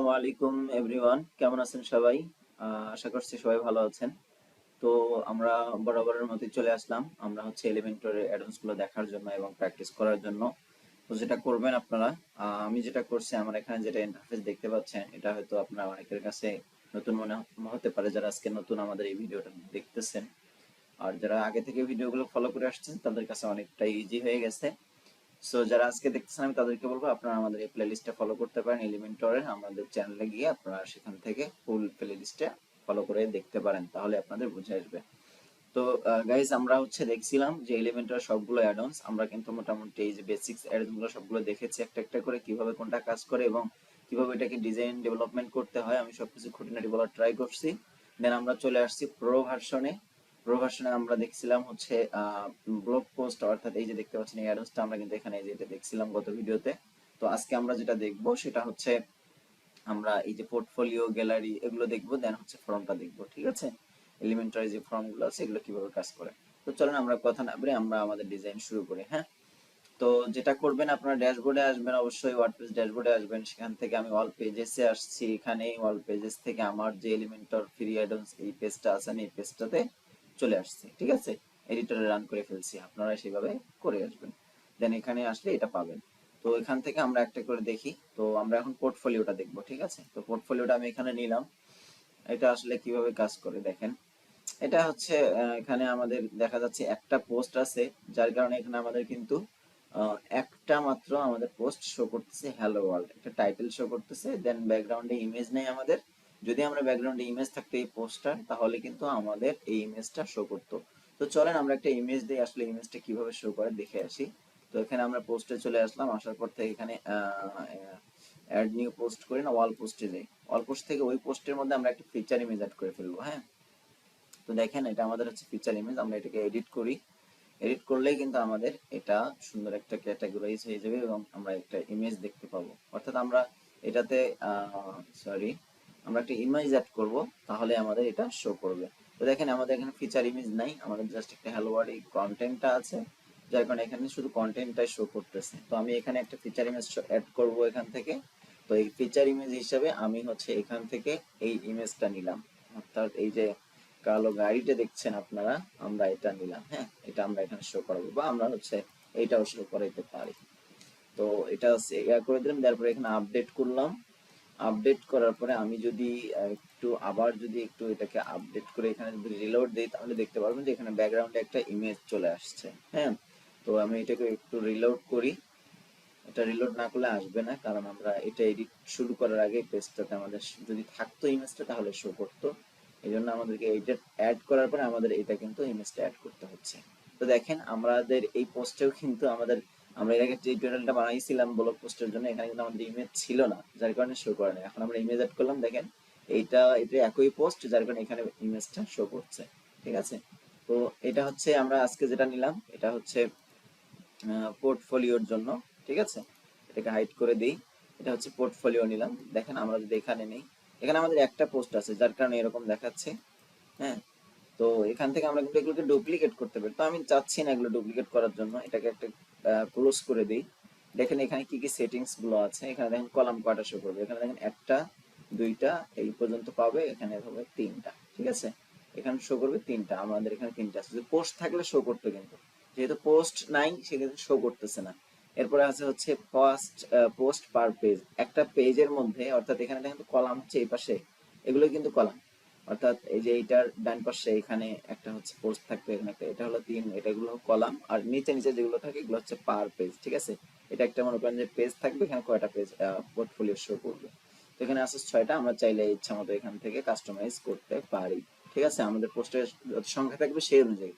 আসসালামু আলাইকুম এভরিওয়ান, কেমন আছেন সবাই? আশা করছি সবাই ভালো আছেন। তো আমরা বরাবরের মতোই চলে আসলাম। আমরা হচ্ছে এলিমেন্টরের অ্যাডভান্স গুলো দেখার জন্য এবং প্র্যাকটিস করার জন্য। তো যেটা করবেন আপনারা, আমি যেটা করছি, আমার এখানে যেটা ইন্টারফেস দেখতে পাচ্ছেন, এটা হয়তো আপনার অনেকের কাছে নতুন মনে হতে পারে যারা আজকে নতুন আমাদের এই ভিডিওটা দেখতেছেন। আর যারা আগে থেকে ভিডিওগুলো ফলো করে আসছেন তাদের কাছে অনেকটাই ইজি হয়ে গেছে। সো যারা আজকে দেখতেছেন আমি তাদেরকে বলবো আপনারা আমাদের এই প্লেলিস্টটা ফলো করতে পারেন। এলিমেন্টরের আমাদের চ্যানেলে গিয়ে আপনারা সেখান থেকে ফুল প্লেলিস্টটা ফলো করে দেখতে পারেন, তাহলে আপনাদের বুঝে আসবে। তো গাইজ, আমরা হচ্ছে দেখছিলাম যে এলিমেন্টরের সবগুলো অ্যাডঅনস আমরা কিন্তু মোটামুটি এই যে বেসিক্স অ্যাডঅনস গুলো সবগুলো দেখেছি একটা একটা করে, কিভাবে কোনটা কাজ করে এবং কিভাবে এটাকে ডিজাইন ডেভেলপমেন্ট করতে হয়। আমি সবকিছু খুঁটিনাটি বলার ট্রাই করছি। দেন আমরা চলে আসছি প্রো ভার্সনে আমরা দেখছিলাম হচ্ছে ব্লগ পোস্ট, অর্থাৎ এই যে দেখতে পাচ্ছেন এই অ্যাডভান্সটা আমরা কিন্তু এখানে এই যে এটা দেখছিলাম গত ভিডিওতে। তো আজকে আমরা যেটা দেখব সেটা হচ্ছে আমরা এই যে পোর্টফোলিও গ্যালারি এগুলো দেখবো, দেন হচ্ছে ফর্মটা দেখবো, ঠিক আছে? এলিমেন্টারি যে ফর্ম গুলো আছে এগুলো কিভাবে কাজ করে। তো চলেন আমরা কথা না বলে আমরা আমাদের ডিজাইন শুরু করি। হ্যাঁ, তো যেটা করবেন আপনারা ড্যাশবোর্ডে আসবেন, অবশ্যই ওয়ার্ডপ্রেস ড্যাশবোর্ডে আসবেন। সেখান থেকে আমি অল পেজেসে আসছি। এখানে অল পেজেস থেকে আমার যে এলিমেন্টর ফ্রি অ্যাডন্স এই পেজটা আছে, আমি এই পেজটাতে চলে আসছি, ঠিক আছে? এডিটরে রান করে ফেলছি, আপনারা সেভাবে করে আসবেন। দেন এখানে আসলে এটা পাবেন। তো এখান থেকে আমরা একটা করে দেখি। তো আমরা এখন পোর্টফোলিওটা দেখবো, ঠিক আছে? তো পোর্টফোলিওটা আমি এখানে নিলাম। এটা আসলে কিভাবে কাজ করে দেখেন। এটা হচ্ছে এখানে আমাদের দেখা যাচ্ছে একটা পোস্ট আছে, যার কারণে এখানে আমাদের কিন্তু একটা মাত্র আমাদের পোস্ট শো করতেছে, হ্যালো ওয়ার্ল্ড একটা টাইটেল শো করতেছে, দেন ব্যাকগ্রাউন্ডে ইমেজ নেই আমাদের। যদি আমরা ব্যাকগ্রাউন্ডে ইমেজ থাকতো এই পোস্টটার, তাহলে কিন্তু আমাদের এই ইমেজটা শো করতো। তো চলেন আমরা একটা ইমেজ দিই, আসলে ইমেজটা কিভাবে শো করে দেখে আসি। তো এখানে আমরা পোস্টে চলে আসলাম, আসার পর থেকে এখানে অ্যাড নিউ পোস্ট করি না, ওয়াল পোস্টে যাই। ওয়াল পোস্ট থেকে ওই পোস্টের মধ্যে আমরা একটা ফিচার ইমেজ অ্যাড করে ফেলবো। হ্যাঁ, তো দেখেন এটা আমাদের হচ্ছে ফিচার ইমেজ। আমরা এটাকে এডিট করি, এডিট করলেই কিন্তু আমাদের এটা সুন্দর একটা ক্যাটাগরাইজ হয়ে যাবে এবং আমরা একটা ইমেজ দেখতে পাবো। অর্থাৎ আমরা এটাতে সরি আমরা একটা ইমেজ অ্যাড করব, তাহলে আমাদের এটা শো করবে। তো দেখেন আমাদের এখানে ফিচার ইমেজ নাই, আমাদের জাস্ট একটা হ্যালো ওয়ার্ড এই কন্টেন্টটা আছে, যার কারণে এখানে শুধু কন্টেন্টটাই শো করতেছে। তো আমি এখানে একটা ফিচার ইমেজ অ্যাড করব এখান থেকে। তো এই ফিচার ইমেজ হিসাবে আমি হচ্ছে এখান থেকে এই ইমেজটা নিলাম, অর্থাৎ এই যে কালো গাড়িটা দেখছেন আপনারা, আমরা এটা নিলাম। হ্যাঁ, এটা আমরা এখানে শো করাবো, বা আমরা হচ্ছে এইটাও শো করাইতে পারি। তো এটা ইয়া করে দিলাম, তারপরে এখানে আপডেট করলাম। আপডেট করার পরে আমি যদি একটু আবার যদি একটু এটাকে আপডেট করে এখানে যদি রিলোড দিই, তাহলে দেখতে পারবেন যে এখানে ব্যাকগ্রাউন্ডে একটা ইমেজ চলে আসছে। হ্যাঁ, তো আমি এটাকে একটু রিলোড করি। এটা রিলোড না করলে আসবে না, কারণ আমরা এটা এডিট শুরু করার আগে পেজটাতে আমাদের যদি থাকতো ইমেজটা তাহলে শো করতো। এই জন্য আমাদেরকে এইটা অ্যাড করার পরে আমাদের এটা কিন্তু ইমেজটা অ্যাড করতে হচ্ছে। তো দেখেন আমাদের এই পোস্টেও কিন্তু আমরা এর আগে টিউটোরিয়ালটা বানাইছিলাম ব্লগ পোস্টের জন্য, এখানে কিন্তু আমাদের ইমেজ ছিল না, যার কারণে শো করে না। এখন আমরা ইমেজ অ্যাড করলাম, দেখেন এটা একই পোস্ট, যার কারণে এখানে ইমেজটা শো করছে, ঠিক আছে? তো এটা হচ্ছে আমরা আজকে যেটা নিলাম, এটা হচ্ছে পোর্টফোলিওর জন্য, ঠিক আছে? এটাকে হাইড করে দিই। এটা হচ্ছে পোর্টফোলিও নিলাম। দেখেন আমরা যদি এখানে নেই, এখানে আমাদের একটা পোস্ট আছে, যার কারণে এরকম দেখাচ্ছে। হ্যাঁ, তো এখান থেকে আমরা কিন্তু এগুলোকে ডুপ্লিকেট করতে পারি। তো আমি চাচ্ছি না এগুলো ডুপ্লিকেট করার জন্য, এটাকে একটা ক্লোজ করে দিই। দেখেন এখানে কি কি সেটিংস গুলো আছে। এখানে দেখেন কলাম কয়টা শো করবে, এখানে দেখেন একটা, দুইটা, এই পর্যন্ত পাবে, এখানে হবে তিনটা, ঠিক আছে? এখানে শো করবে তিনটা, আমাদের এখানে তিনটা আছে। যদি পোস্ট থাকলে শো করতো, কিন্তু যেহেতু পোস্ট নাই সেক্ষেত্রে শো করতেছে না। এরপরে আছে হচ্ছে ফার্স্ট পোস্ট পার পেজ, একটা পেজের মধ্যে, অর্থাৎ এখানে দেখেন কলাম হচ্ছে এই পাশে, এগুলো কিন্তু কলাম। অর্থাৎ এই যে এইটার ডান পাশে এখানে একটা হচ্ছে পোস্ট থাকবে, এখানে একটা, এটা হলো তিন, এটাগুলো কলাম, আর নিচে নিচে যেগুলো থাকে এগুলো হচ্ছে পার পেজ, ঠিক আছে? এটা একটা মনে করেন যে পেজ থাকবে, এখানে কয়টা পেজ পোর্টফোলিও শো করবে। তো এখানে আছে 6টা, আমরা চাইলে ইচ্ছা মতো এখান থেকে কাস্টমাইজ করতে পারি, ঠিক আছে? আমাদের পোস্টের যত সংখ্যা থাকবে সেই অনুযায়ী।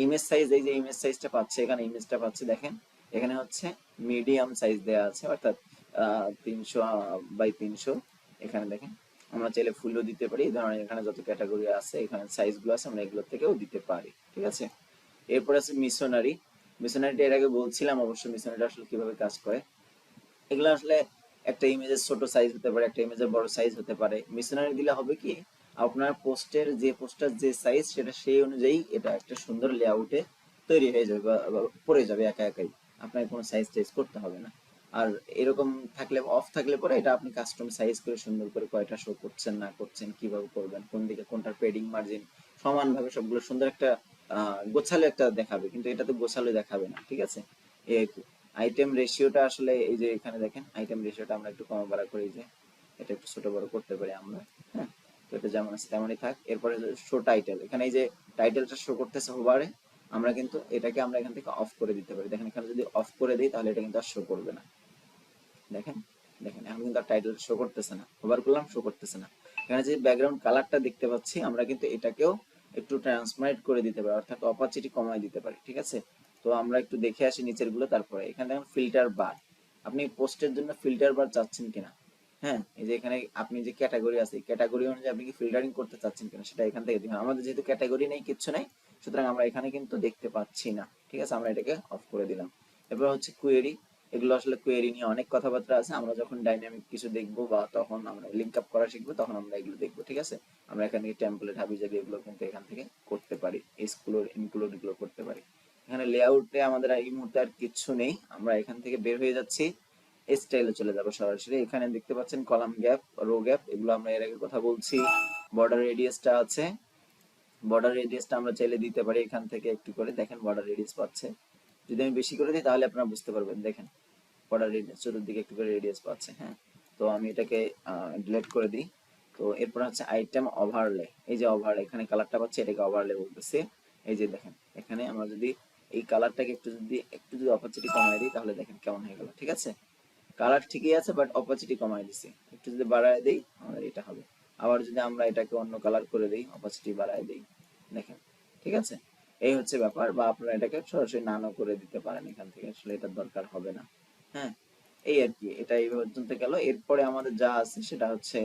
ইমেজ সাইজ, এই যে ইমেজ সাইজটা পাচ্ছে, এখানে ইমেজটা পাচ্ছে, দেখেন এখানে হচ্ছে মিডিয়াম সাইজ দেওয়া আছে, অর্থাৎ 300 বাই 300। এখানে দেখেন আমরা চাইলে ফুলও দিতে পারি, এই ধরনের এখানে যত ক্যাটাগরি আছে, এখানে সাইজগুলো আছে, আমরা এগুলো থেকেও দিতে পারি, ঠিক আছে? এরপর আছে মিশনারি। মিশনারিটা এর আগে বলছিলাম অবশ্য, মিশনারিটা আসলে কিভাবে কাজ করে। এগুলো আসলে একটা ইমেজের ছোট সাইজ হতে পারে, একটা ইমেজের বড় সাইজ হতে পারে। মিশনারি দিলে হবে কি, আপনার পোস্টের যে পোস্টার যে সাইজ, সেটা সেই অনুযায়ী এটা একটা সুন্দর লেআউটে তৈরি হয়ে যাবে বা পড়ে যাবে একা একাই, আপনাকে কোনো সাইজ টাইজ করতে হবে না। আর এরকম থাকলে অফ থাকলে পরে এটা আপনি কাস্টম সাইজ করে সুন্দর করে কয়টা শো করছেন না করছেন কিভাবে করবেন কোন দিকে কোনটার পেডিং মার্জিন সমানভাবে সবগুলো সুন্দর একটা গোছালো একটা দেখাবে, কিন্তু এটা তো গোছালো দেখাবে না, ঠিক আছে। এই আর কি আইটেম রেশিওটা আসলে এই যে এখানে দেখেন আইটেম রেশিওটা আমরা একটু কম বাড়া করি, যে এটা একটু ছোট বড় করতে পারি আমরা। হ্যাঁ, তো এটা যেমন আছে তেমনই থাক। এরপরে শো টাইটেল, এখানে এই যে টাইটেলটা শো করতেছে হোভারে, আমরা কিন্তু এটাকে আমরা এখান থেকে অফ করে দিতে পারি। দেখেন এখানে যদি অফ করে দিই তাহলে এটা কিন্তু আর শো করবে না। দেখেন, দেখেন এখন কিন্তু আর টাইটেল শো করতেছে না, হোভার করলাম শো করতেছে না। এখানে যে ব্যাকগ্রাউন্ড কালারটা দেখতে পাচ্ছি আমরা কিন্তু এটাকেও একটু ট্রান্সপারেন্ট করে দিতে পারি, অর্থাৎ অপাসিটি কমায় দিতে পারি, ঠিক আছে। তো আমরা একটু দেখে আসি নিচের গুলো। তারপরে এখানে দেখেন ফিল্টার বার, আপনি পোস্টের জন্য ফিল্টার বার চাচ্ছেন কিনা। হ্যাঁ, এই যে এখানে আপনি যে ক্যাটাগরি আছে ক্যাটাগরি অনুযায়ী আপনি কি ফিল্টারিং করতে চাচ্ছেন কিনা সেটা এখান থেকে দেখুন। আমাদের যেহেতু ক্যাটাগরি নেই কিচ্ছু নেই, সুতরাং আমরা এখানে কিন্তু দেখতে পাচ্ছি না, ঠিক আছে, আমরা এটাকে অফ করে দিলাম। এবার হচ্ছে কোয়েরি, এগুলো আসলে কোয়েরি নিয়ে অনেক কথাবার্তা আছে, আমরা যখন ডাইনামিক কিছু দেখবো বা তখন আমরা লিঙ্ক আপ করা শিখবো তখন আমরা এগুলো দেখবো, ঠিক আছে। আমরা এখান থেকে টেমপ্লেট হাবিজাবি এগুলো কিন্তু এখান থেকে করতে পারি, এক্সক্লুড ইনক্লুড এগুলো করতে পারি। এখানে লেআউটে আমাদের এই মুহূর্তে আর কিচ্ছু নেই, আমরা এখান থেকে বের হয়ে যাচ্ছি, স্টাইলে চলে যাবো সরাসরি। এখানে দেখতে পাচ্ছেন কলাম গ্যাপ, রো গ্যাপ, এগুলো আমরা এর আগে কথা বলছি। বর্ডার রেডিয়াসটা আছে, বর্ডার রেডিয়াসটা আমরা চাইলে দিতে পারি এখান থেকে একটু করে, দেখেন বর্ডার রেডিয়াস পাচ্ছে। যদি আমি বেশি করে দিই তাহলে আপনারা বুঝতে পারবেন, দেখেন বর্ডার রেডিয়াস চতুর্দিকে একটু করে রেডিয়াস পাচ্ছে। হ্যাঁ, তো আমি এটাকে ডিলিট করে দিই। তো এরপর হচ্ছে আইটেম ওভারলে, এই যে ওভারলে এখানে কালারটা পাচ্ছে এটাকে ওভারলে বলতেছে। এই যে দেখেন এখানে আমরা যদি এই কালারটাকে একটু যদি অপাসিটি কমাই দিই তাহলে দেখেন কেমন হয়ে গেল, ঠিক আছে। কালার ঠিকই আছে বাট অপাসিটি কমাই দিছি, একটু যদি বাড়ায় দেই আমাদের এটা হবে। আবার যদি আমরা এটাকে অন্য কালার করে দিই অপাসিটি বাড়ায় দেই, দেখেন, ঠিক আছে। এই হচ্ছে ব্যাপার, বা আপনারা এটাকে সরাসরি নানো করে দিতে পারেন, এখান থেকে আসলে এটার দরকার হবে না। হ্যাঁ, এই আর কি, এটা এই পর্যন্ত গেল। এরপরে আমাদের যা আছে সেটা হচ্ছে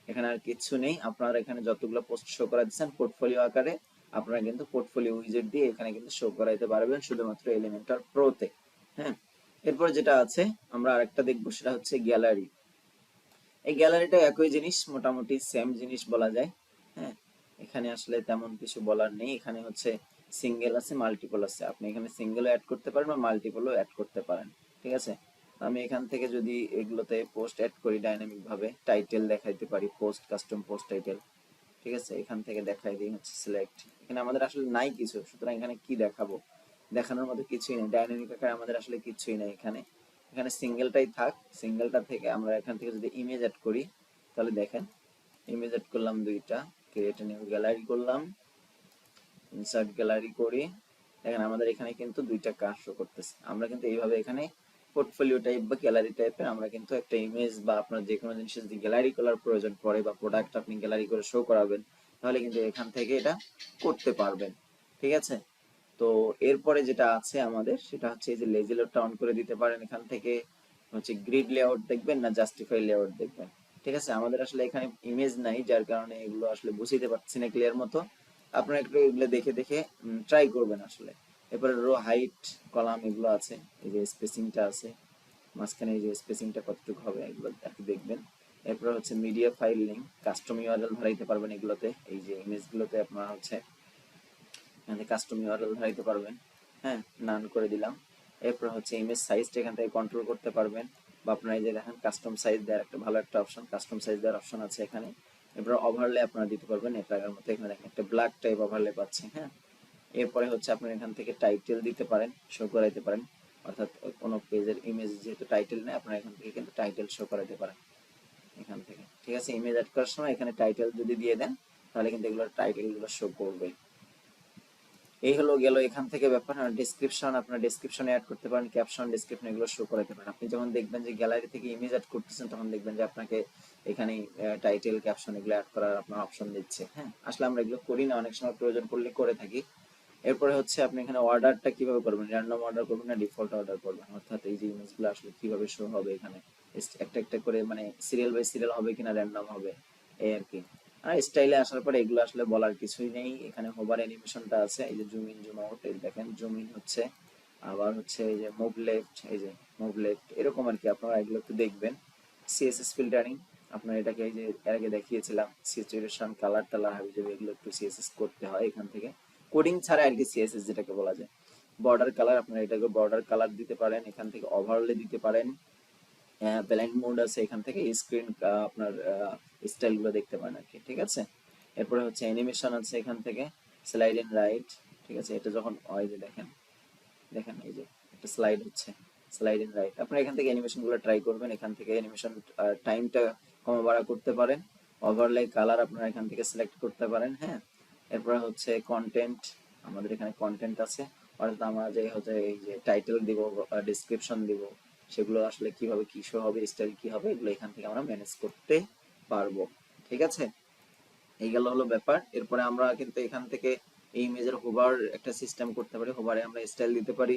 এখানে আর কিছু নেই। আপনারা এখানে যতগুলো পোস্ট শো করা দিচ্ছেন পোর্টফোলিও আকারে, আপনারা কিন্তু পোর্টফোলিও উইজেট দিয়ে এখানে কিন্তু শো করাইতে পারবেন শুধুমাত্র এলিমেন্টর প্রোতে। হ্যাঁ, এরপর যেটা আছে আমরা আরেকটা দেখবো সেটা হচ্ছে গ্যালারি। এই গ্যালারিটা একই জিনিস, মোটামুটি সেম জিনিস বলা যায়। হ্যাঁ, এখানে আসলে তেমন কিছু বলার নেই। এখানে হচ্ছে সিঙ্গেল আছে মাল্টিপল আছে, আপনি এখানে সিঙ্গেলও অ্যাড করতে পারেন বা মাল্টিপলও অ্যাড করতে পারেন, ঠিক আছে। আমি এখান থেকে যদি এগুলোতে পোস্ট অ্যাড করি ডাইনামিক ভাবে টাইটেল দেখাইতে পারি, পোস্ট কাস্টম পোস্ট টাইটেল, ঠিক আছে। এখান থেকে দেখাই দিই হচ্ছে সিলেক্ট, এখানে আমাদের আসলে নাই কিছু, সুতরাং এখানে কি দেখাবো, দেখানোর মতো কিছুই নেই, ডাইনামিক আকারে আমাদের আসলে কিছুই নেই এখানে। এখানে সিঙ্গেলটাই থাক, সিঙ্গেলটা থেকে আমরা এখান থেকে যদি ইমেজ অ্যাড করি তাহলে দেখেন ইমেজ অ্যাড করলাম দুইটা, ক্রিয়েট নিউ গ্যালারি করলাম, ইনসার্ট গ্যালারি করি, দেখেন আমাদের এখানে কিন্তু দুইটা কাজ শো করতেছে। আমরা কিন্তু এইভাবে এখানে পোর্টফোলিও টাইপ বা গ্যালারি টাইপের আমরা কিন্তু একটা ইমেজ বা আপনার যে কোনো জিনিসের যদি গ্যালারি করার প্রয়োজন পড়ে বা প্রোডাক্ট আপনি গ্যালারি করে শো করাবেন তাহলে কিন্তু এখান থেকে এটা করতে পারবেন, ঠিক আছে। তো এরপরে যেটা আছে আমাদের সেটা হচ্ছে এই যে লেজি লোডটা অন করে দিতে পারেন এখান থেকে, হচ্ছে গ্রিড লেআউট দেখবেন না জাস্টিফাই লেআউট দেখবেন, ঠিক আছে। আমাদের আসলে এখানে ইমেজ নাই যার কারণে এগুলো আসলে বুঝতে পারছি না ক্লিয়ার মতো, আপনারা একটু এগুলো দেখে দেখে ট্রাই করবেন আসলে। এরপরে রো হাইট কলাম এগুলো আছে, এই যে স্পেসিংটা আছে মাঝখানে, এই যে স্পেসিংটা কতটুকু হবে এগুলো আর কি দেখবেন। এরপর হচ্ছে media file link, custom URL ধরাইতে পারবেন এগুলোতে, এই যে ইমেজগুলোতে আপনারা হচ্ছে এখান থেকে কাস্টম ইউআরএল ধরাইতে পারবেন। হ্যাঁ, নান করে দিলাম। এরপর হচ্ছে ইমেজ সাইজটা এখান থেকে কন্ট্রোল করতে পারবেন, বা আপনারা এই যে দেখেন কাস্টম সাইজ দেওয়ার একটা ভালো একটা অপশন, কাস্টম সাইজ দেওয়ার অপশন আছে এখানে। এরপর ওভারলে আপনারা দিতে পারবেন এটা আগের মতো, এখানে দেখেন একটা ব্ল্যাক টাইপ ওভারলে পাচ্ছি। হ্যাঁ, এরপরে হচ্ছে আপনি এখান থেকে টাইটেল দিতে পারেন, শো করাইতে পারেন, অর্থাৎ কোনো পেজের ইমেজ যেহেতু টাইটেল নেই আপনারা এখান থেকে কিন্তু টাইটেল শো করাইতে পারেন এখান থেকে, ঠিক আছে। ইমেজ অ্যাড করার সময় এখানে টাইটেল যদি দিয়ে দেন তাহলে কিন্তু এগুলো টাইটেলগুলো শো করবে। এই হলো গেল এখান থেকে ব্যাপার। আর ডেসক্রিপশন, আপনার ডেসক্রিপশনে অ্যাড করতে পারেন, ক্যাপশন ডেসক্রিপশন এগুলো শো করাতে পারেন। আপনি যখন দেখবেন যে গ্যালারি থেকে ইমেজ অ্যাড করতেছেন তখন দেখবেন যে আপনাকে এখানে টাইটেল ক্যাপশন এগুলো অ্যাড করার আপনার অপশন দিচ্ছে। হ্যাঁ, আসলে আমরা এগুলো করি না, অনেক সময় প্রয়োজন পড়লে করে থাকি। এরপরে হচ্ছে আপনি এখানে অর্ডারটা কিভাবে করবেন, র্যান্ডম অর্ডার করবেন না ডিফল্ট অর্ডার করবেন, অর্থাৎ এই যে ইমেজগুলো আসলে কিভাবে শো হবে এখানে একটা একটা করে, মানে সিরিয়াল বাই সিরিয়াল হবে কিনা র্যান্ডম হবে, এই আর কি। আর স্টাইলে আসার পরে এগুলো আসলে বলার কিছুই নেই। এখানে হোভার অ্যানিমেশনটা আছে, এই যে জুম ইন জুম আউট, এই দেখেন জুম ইন হচ্ছে, আবার হচ্ছে এই যে মুভ লেফট, এই যে মুভ লেফট, এরকম আর কি। আপনারা এগুলো একটু দেখবেন। সিএসএস ফিল্টারিং, আপনার এটাকে এই যে এর আগে দেখিয়েছিলাম, সিচুয়েশন কালার টালার হাবিজাবি এগুলো একটু সিএসএস করতে হয় এখান থেকে, কোডিং ছাড়া আর কি সিএসএস যেটাকে বলা যায়। বর্ডার কালার, আপনারা এটাকে বর্ডার কালার দিতে পারেন, এখান থেকে ওভারলে দিতে পারেন। ব্ল্যান্ড মোড আছে, এখান থেকে স্ক্রিন আপনার স্টাইল গুলো দেখতে পারেন আর কি। ঠিক আছে, এরপরে হচ্ছে অ্যানিমেশন আছে এখান থেকে, স্লাইড এন্ড রাইট। ঠিক আছে, এটা যখন হয় যে দেখেন, দেখেন এই যে একটা স্লাইড হচ্ছে, স্লাইড এন্ড রাইট। আপনারা এখান থেকে অ্যানিমেশন গুলো ট্রাই করবেন, এখান থেকে অ্যানিমেশন টাইমটা কমা বাড়া করতে পারেন। ওভারলে কালার আপনারা এখান থেকে সিলেক্ট করতে পারেন। হ্যাঁ, এরপরে হচ্ছে কন্টেন্ট, আমাদের এখানে কন্টেন্ট আছে, অর্থাৎ আমরা যে হচ্ছে এই যে টাইটেল দিব, ডেসক্রিপশন দিব, সেগুলো আসলে কিভাবে কি শো হবে, স্টাইল কি হবে, এগুলো এখান থেকে আমরা ম্যানেজ করতে পারবো। ঠিক আছে, এই গেল হলো ব্যাপার। এরপরে আমরা কিন্তু এখান থেকে এই ইমেজের হোভার একটা সিস্টেম করতে পারি, হোভারে আমরা স্টাইল দিতে পারি,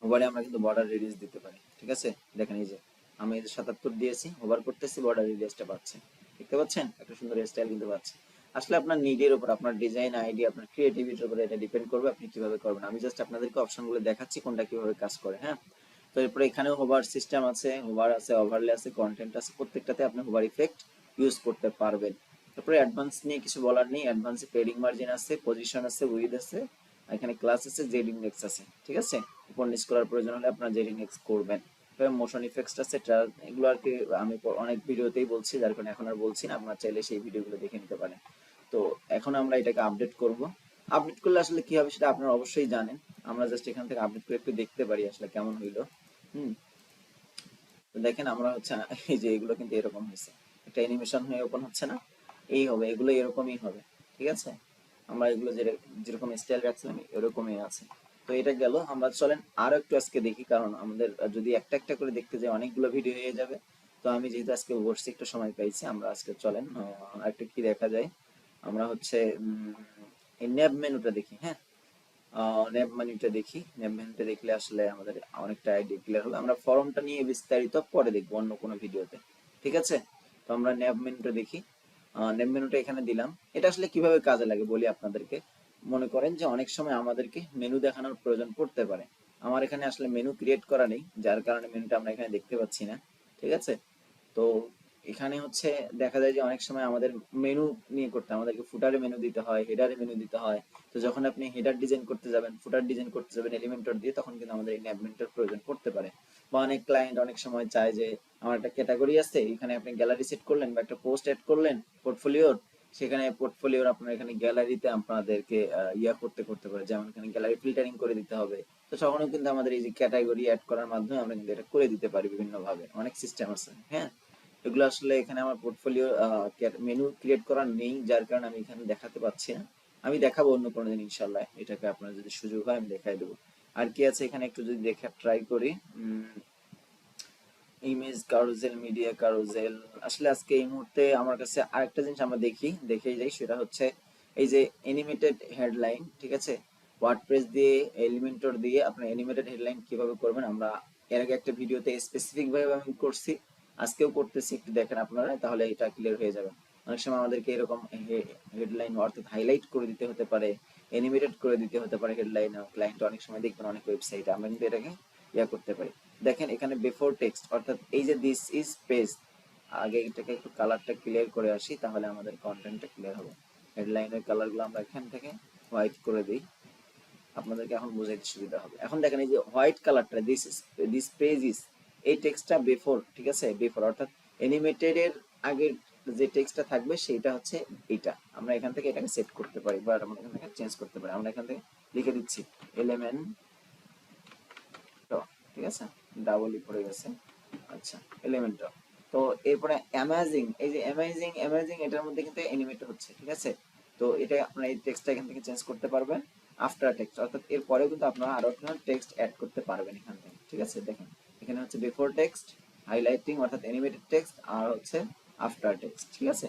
হোভারে আমরা কিন্তু বর্ডার রেডিয়াস দিতে পারি। ঠিক আছে, দেখেন এই যে আমি এই যে 77 দিয়েছি, হোভার করতেছি, বর্ডার রেডিয়াসটা পাচ্ছে, দেখতে পাচ্ছেন একটা সুন্দর স্টাইল কিন্তু পাচ্ছে। আসলে আপনার নিডের উপর, আপনার ডিজাইন আইডিয়া, আপনার ক্রিয়েটিভিটির উপর এটা ডিপেন্ড করবে আপনি কিভাবে করবেন। আমি জাস্ট আপনাদেরকে অপশনগুলো দেখাচ্ছি কোনটা কিভাবে কাজ করে। হ্যাঁ, তো এরপরে এখানেও হোভার সিস্টেম আছে, হোভার আছে, ওভারলে আছে, কন্টেন্ট আছে, প্রত্যেকটাতে আপনি হোভার ইফেক্ট ইউজ করতে পারবেন। তারপরে অ্যাডভান্স নিয়ে কিছু বলার নেই, অ্যাডভান্সে পেডিং মার্জিন আছে, পজিশন আছে, উইথ আছে, এখানে ক্লাস আছে, জেড ইন্ডেক্স আছে। ঠিক আছে, উপর নিচ করার প্রয়োজন হলে আপনার জেড ইন্ডেক্স করবেন। মোশন ইফেক্টস আছে, এগুলো আর কি আমি অনেক ভিডিওতেই বলছি, যার কারণে এখন আর বলছি না, আপনারা চাইলে সেই ভিডিওগুলো দেখে নিতে পারেন। তো এখন আমরা এটাকে আপডেট করব। আপডেট করলে আসলে কি হবে সেটা আপনারা অবশ্যই জানেন, আমরা জাস্ট এখান থেকে আপডেট করে একটু দেখতে পারি আসলে কেমন হইলো। হুম, তো দেখেন আমরা হচ্ছে এই যে এগুলো কিন্তু এরকম হয়েছে, একটা অ্যানিমেশন হয়ে ওপেন হচ্ছে না, এই হবে, এগুলো এরকমই হবে। ঠিক আছে, আমরা এগুলো যেরকম স্টাইল রাখছিলাম এরকমই আছে। তো এটা গেল, আমরা চলেন আরো একটু আজকে দেখি, কারণ আমাদের যদি একটা একটা করে দেখতে যাই অনেকগুলো ভিডিও হয়ে যাবে। তো আমি যেহেতু আজকে বসছি, একটু সময় পাইছি, আমরা আজকে চলেন আরেকটু কি দেখা যায়। আমরা হচ্ছে এই ন্যাব মেনুটা দেখি। হ্যাঁ, ন্যাব মেনুটা দেখি, ন্যাব মেনুটা দেখলে আসলে আমাদের অনেকটা আইডিয়া ক্লিয়ার হবে। আমরা ফর্মটা নিয়ে বিস্তারিত পরে দেখবো অন্য কোনো ভিডিওতে। ঠিক আছে, তো আমরা ন্যাব মেনুটা দেখি। ন্যাব মেনুটা এখানে দিলাম। এটা আসলে কিভাবে কাজে লাগে বলি আপনাদেরকে। মনে করেন যে অনেক সময় আমাদেরকে মেনু দেখানোর প্রয়োজন পড়তে পারে, আমার এখানে আসলে মেনু ক্রিয়েট করা নেই, যার কারণে মেনুটা আমরা এখানে দেখতে পাচ্ছি না। ঠিক আছে, তো এখানে হচ্ছে দেখা যায় যে অনেক সময় আমাদের মেনু নিয়ে করতে হয়, আমাদেরকে ফুটারে মেনু দিতে হয়, হেডারে মেনু দিতে হয়। তো যখন আপনি হেডার ডিজাইন করতে যাবেন, ফুটার ডিজাইন করতে যাবেন এলিমেন্টর দিয়ে, তখন কিন্তু আমাদের এই ন্যাবমেন্টের প্রয়োজন পড়তে পারে। বা অনেক ক্লায়েন্ট অনেক সময় চায় যে আমার একটা ক্যাটাগরি আছে, এখানে আপনি গ্যালারি সেট করলেন বা একটা পোস্ট অ্যাড করলেন পোর্টফোলিওর, সেখানে পোর্টফোলিওর আপনার এখানে গ্যালারিতে আপনাদেরকে ইয়া করতে করতে পারে, যেমন এখানে গ্যালারি ফিল্টারিং করে দিতে হবে। তো তখনও কিন্তু আমাদের এই যে ক্যাটাগরি অ্যাড করার মাধ্যমে আমরা কিন্তু এটা করে দিতে পারি বিভিন্ন ভাবে, অনেক সিস্টেম আছে। হ্যাঁ, এগুলো আসলে এখানে আমার পোর্টফোলিও মেনু ক্রিয়েট করা নেই, যার কারণে আমি এখানে দেখাতে পাচ্ছি না। আমি দেখাবো অন্য কোনো দিন ইনশাল্লাহ, এটাকে আপনার যদি সুযোগ হয় আমি দেখাই দেবো। আর কি আছে এখানে একটু যদি দেখা ট্রাই করি, ইমেজ কারুজেল, মিডিয়া কারুজেল। আসলে আজকে এই মুহূর্তে আমার কাছে আরেকটা জিনিস আমরা দেখেই যাই, সেটা হচ্ছে এই যে অ্যানিমেটেড হেডলাইন। ঠিক আছে, ওয়ার্ডপ্রেস দিয়ে, এলিমেন্টর দিয়ে আপনার অ্যানিমেটেড হেডলাইন কিভাবে করবেন, আমরা এর আগে একটা ভিডিওতে স্পেসিফিক ভাবে আমি করছি, আজকেও করতেছি, একটু দেখেন আপনারা, তাহলে এটা ক্লিয়ার হয়ে যাবে। অনেক সময় আমাদেরকে এরকম হেডলাইন অর্থাৎ হাইলাইট করে দিতে হতে পারে, অ্যানিমেটেড করে দিতে হতে পারে হেডলাইন। ক্লায়েন্ট অনেক সময় দেখবেন অনেক ওয়েবসাইটে আমরা কিন্তু এটাকে ইয়া করতে পারি। দেখেন এখানে বিফোর টেক্সট, অর্থাৎ এই যে দিস ইজ পেজ, আগে এটাকে একটু কালারটা ক্লিয়ার করে আসি, তাহলে আমাদের কন্টেন্টটা ক্লিয়ার হবে। হেডলাইনের কালারগুলো আমরা এখান থেকে হোয়াইট করে দিই, আপনাদেরকে এখন বোঝাইতে সুবিধা হবে। এখন দেখেন এই যে হোয়াইট কালারটা, দিস পেজ ইজ, এই টেক্সটটা বিফোর। ঠিক আছে, বিফোর অর্থাৎ অ্যানিমেটেড এর আগের যে টেক্সটটা থাকবে সেটা হচ্ছে এইটা। আমরা এখান থেকে এটাকে সেট করতে পারি বা আমরা এখান থেকে চেঞ্জ করতে পারি। আমরা এখান থেকে লিখে দিচ্ছি এলিমেন্ট, ঠিক আছে, ডাবল ই পড়ে গেছে। আচ্ছা, এলিমেন্টর। তো এরপরে অ্যামেজিং, এই যে অ্যামেজিং, অ্যামেজিং এটার মধ্যে কিন্তু অ্যানিমেট হচ্ছে। ঠিক আছে, তো এটা আপনারা এই টেক্সটটা এখান থেকে চেঞ্জ করতে পারবেন। আফটার টেক্সট অর্থাৎ এর পরেও কিন্তু আপনারা আরো একটা টেক্সট অ্যাড করতে পারবেন এখান থেকে। ঠিক আছে, দেখেন এখানে হচ্ছে বিফোর টেক্সট, হাইলাইটিং অর্থাৎ অ্যানিমেটেড টেক্সট, আর হচ্ছে আফটার টেক্সট। ঠিক আছে,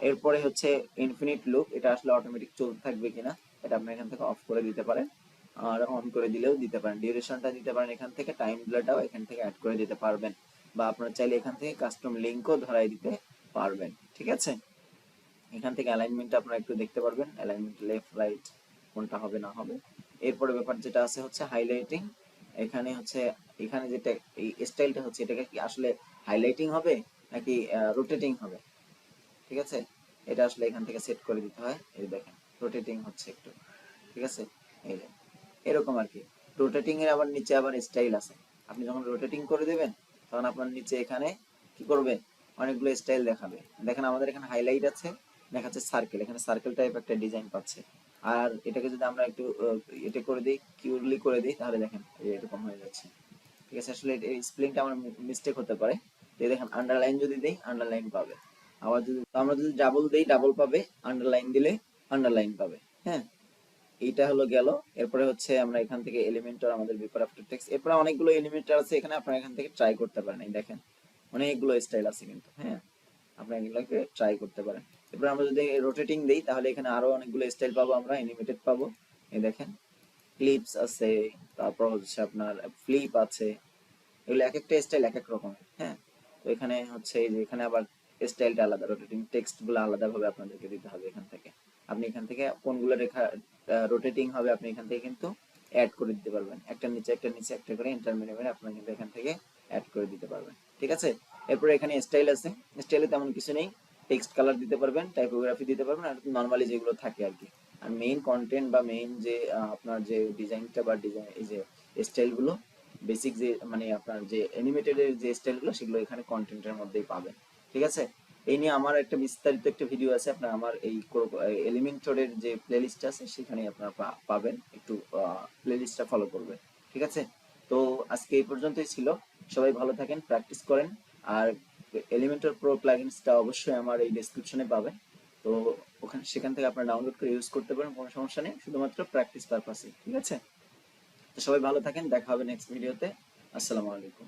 এরপরে হচ্ছে ইনফিনিট লুপ, এটা আসলে অটোমেটিক চলতে থাকবে কিনা এটা আপনি এখান থেকে অফ করে দিতে পারেন, আর অন করে দিলেও দিতে পারেন। ডিউরেশনটা দিতে পারেন এখান থেকে, টাইম ডিলেটাও এখান থেকে অ্যাড করে দিতে পারবেন, বা আপনারা চাইলে এখান থেকে কাস্টম লিংকও ধরাই দিতে পারবেন। ঠিক আছে, এখান থেকে অ্যালাইনমেন্টটা আপনারা একটু দেখতে পারবেন, অ্যালাইনমেন্ট লেফট রাইট কোনটা হবে না হবে। এরপরে ব্যাপার যেটা আছে হচ্ছে হাইলাইটিং, এখানে হচ্ছে এখানে যেটা এই স্টাইলটা হচ্ছে, এটাকে কি আসলে হাইলাইটিং হবে নাকি রোটেটিং হবে। ঠিক আছে, এটা আসলে এখান থেকে সেট করে দিতে হয়। এই দেখেন রোটেটিং হচ্ছে একটু। ঠিক আছে, এই যে এরকম আর কি, রোটেটিং এর আবার নিচে আবার স্টাইল আছে। আপনি যখন রোটেটিং করে দেবেন তখন আপনার নিচে এখানে কি করবে, অনেকগুলো স্টাইল দেখাবে। দেখেন আমাদের এখানে হাইলাইট আছে, দেখাচ্ছে সার্কেল, এখানে সার্কেল টাইপ একটা ডিজাইন পাচ্ছে। আর এটাকে যদি আমরা একটু এটা করে দিই, কিউরলি করে দিই, তাহলে দেখেন এরকম হয়ে যাচ্ছে। ঠিক আছে, আসলে এই স্পেলিংটা আমার মিস্টেক হতে পারে। তো এই দেখেন আন্ডারলাইন যদি দেই আন্ডারলাইন পাবে, আবার যদি আমরা যদি ডাবল দেই ডাবল পাবে, আন্ডারলাইন দিলে আন্ডারলাইন পাবে। হ্যাঁ, এইটা হলো গেল। এরপরে হচ্ছে আমরা এখান থেকে এলিমেন্টর, আমাদের বিফোর আফটার টেক্সট, এরপরে অনেকগুলো এলিমেন্টর আছে এখানে, আপনারা এখান থেকে ট্রাই করতে পারেন। এই দেখেন অনেকগুলো স্টাইল আছে কিন্তু। হ্যাঁ, আপনারা এগুলোকে ট্রাই করতে পারেন। এরপর আমরা যদি রোটেটিং দেই তাহলে এখানে আরো অনেকগুলো স্টাইল পাবো, আমরা অ্যানিমেটেড পাবো। এই দেখেন ক্লিপস আছে, তারপর হচ্ছে আপনার ফ্লিপ আছে, এগুলো এক একটা স্টাইল এক এক রকমের। হ্যাঁ, তো এখানে হচ্ছে এই যে এখানে আবার স্টাইলটা আলাদা, রোটেটিং টেক্সট গুলো আলাদা ভাবে আপনাদেরকে দিতে হবে এখান থেকে। আপনি এখান থেকে কোনগুলো রেখা রোটেটিং হবে আপনি এখান থেকে কিন্তু অ্যাড করে দিতে পারবেন, একটা নিচে একটা নিচে একটা করে এন্টার মেরে মেরে আপনারা কিন্তু এখান থেকে অ্যাড করে দিতে পারবেন। ঠিক আছে, এরপরে এখানে স্টাইল আছে, স্টাইলে তেমন কিছু নেই, টেক্সট কালার দিতে পারবেন, টাইপোগ্রাফি দিতে পারবেন, আর নর্মালি যেগুলো থাকে আর কি। আর মেইন কন্টেন্ট বা মেইন যে আপনার যে ডিজাইনটা বা ডিজাইন এই যে স্টাইলগুলো, বেসিক যে মানে আপনার যে অ্যানিমেটেড এর যে স্টাইলগুলো সেগুলো এখানে কন্টেন্টের মধ্যেই পাবেন। ঠিক আছে, এই নিয়ে আমার একটা বিস্তারিত একটা ভিডিও আছে, আপনার আমার এই এলিমেন্টরের যে প্লেলিস্ট আছে সেখানে আপনারা পাবেন, একটু প্লেলিস্টটা ফলো করবেন। ঠিক আছে, তো আজকে এই পর্যন্তই ছিল। সবাই ভালো থাকেন, প্র্যাকটিস করেন। আর এলিমেন্টর প্রো প্লাগইনসটা অবশ্যই আমার এই ডেসক্রিপশনে পাবেন। তো ওখানে সেখান থেকে আপনারা ডাউনলোড করে ইউজ করতে পারেন, কোনো সমস্যা নেই, শুধুমাত্র প্র্যাকটিস পারপাসে। ঠিক আছে, তো সবাই ভালো থাকেন, দেখা হবে নেক্সট ভিডিওতে। আসসালামু আলাইকুম।